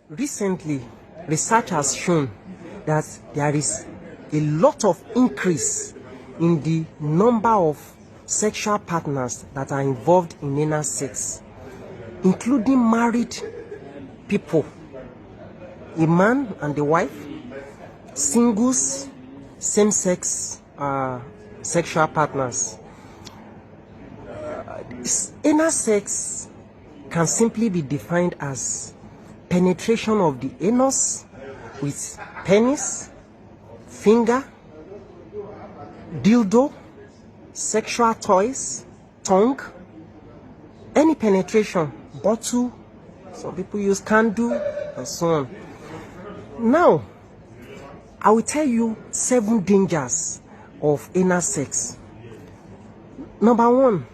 Recently, research has shown that there is a lot of increase in the number of sexual partners that are involved in anal sex, including married people, a man and a wife, singles, same-sex sexual partners. Anal sex can simply be defined as penetration of the anus with penis, finger, dildo, sexual toys, tongue, any penetration, bottle, some people use candle, and so on. Now, I will tell you 7 dangers of anal sex. Number 1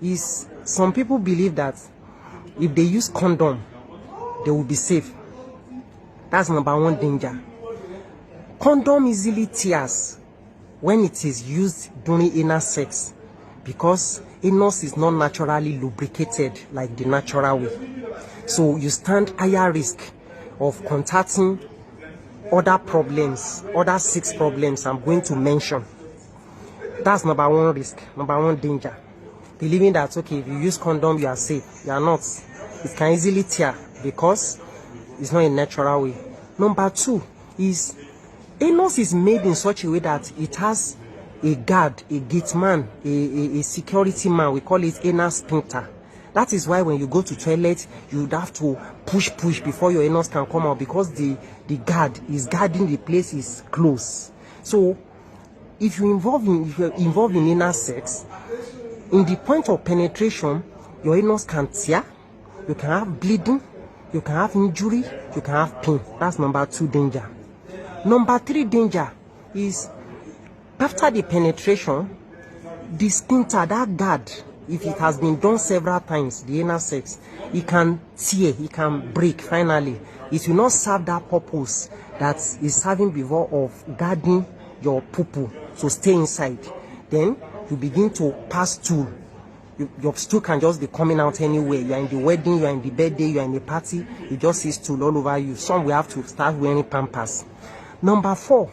is some people believe that if they use condom, they will be safe. That's number 1 danger. Condom easily tears when it is used during anal sex because anus is not naturally lubricated like the natural way. So you stand higher risk of contacting other problems, other 6 problems I'm going to mention. That's number 1 risk, number 1 danger. Believing that, okay, if you use condom, you are safe. You are not. It can easily tear because it's not a natural way. Number 2 is anus is made in such a way that it has a guard, a gate man, a security man. We call it anal sphincter. That is why when you go to toilet, you would have to push before your anus can come out because the guard is guarding the place is closed. So if you're involved in anal sex, in the point of penetration, your anus can tear, you can have bleeding, you can have injury, you can have pain. That's number 2 danger. Number 3 danger is after the penetration, the sphincter, that guard, if it has been done several times, the anal sex, it can tear, it can break finally. It will not serve that purpose that is serving before of guarding your poo-poo to stay inside. Then you begin to pass stool. Your stool can just be coming out anywhere. You are in the wedding, you are in the birthday, you are in a party, you just see stool all over you. Some will have to start wearing pampers. Number 4,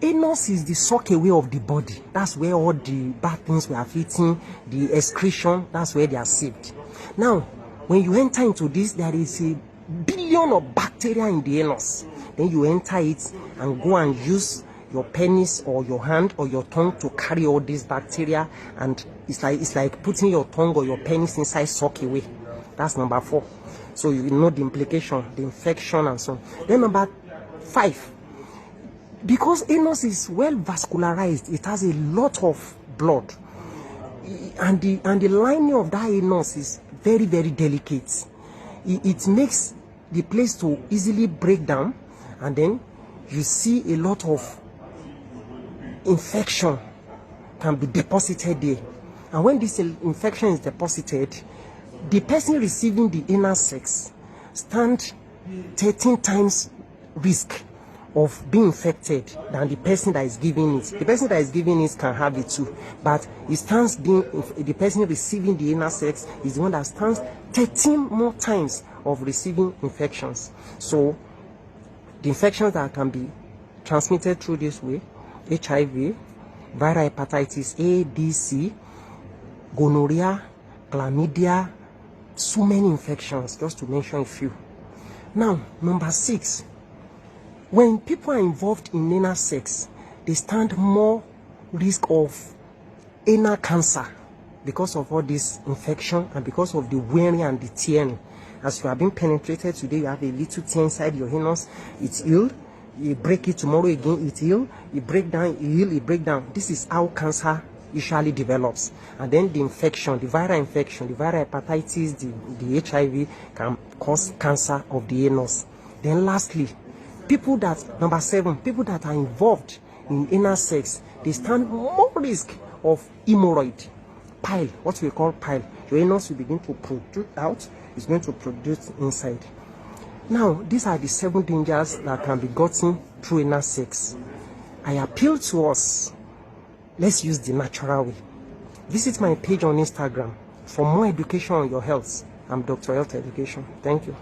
anus is the sock away of the body. That's where all the bad things we are eating, the excretion, that's where they are saved. Now, when you enter into this, there is a billion of bacteria in the anus. Then you enter it and go and use your penis or your hand or your tongue to carry all these bacteria, and it's like putting your tongue or your penis inside sock away. That's number 4. So you know the implication, the infection and so on. Then number 5, because anus is well vascularized, it has a lot of blood, and the lining of that anus is very, very delicate. It makes the place to easily break down, and then you see a lot of infection can be deposited there. And when this infection is deposited, the person receiving the anal sex stands 13 times risk of being infected than the person that is giving it. The person that is giving it can have it too, but the person receiving the anal sex is the one that stands 13 more times of receiving infections. So the infections that can be transmitted through this way: HIV, viral hepatitis A, B, C, gonorrhea, chlamydia, so many infections, just to mention a few. Now, number 6, when people are involved in anal sex, they stand more risk of anal cancer because of all this infection and because of the wearing and the tearing. As you are being penetrated today, you have a little tear inside your anus, it's healed. You break it tomorrow again, it heal. You break down, you heal, you break down. This is how cancer usually develops. And then the infection, the viral infection, the viral hepatitis, the HIV can cause cancer of the anus. Then lastly, number 7, people that are involved in anal sex, they stand more risk of hemorrhoid, pile, what we call pile. Your anus will begin to produce out, it's going to produce inside. Now, these are the 7 dangers that can be gotten through anal sex. I appeal to us, let's use the natural way. Visit my page on Instagram for more education on your health. I'm Dr. Health Education. Thank you.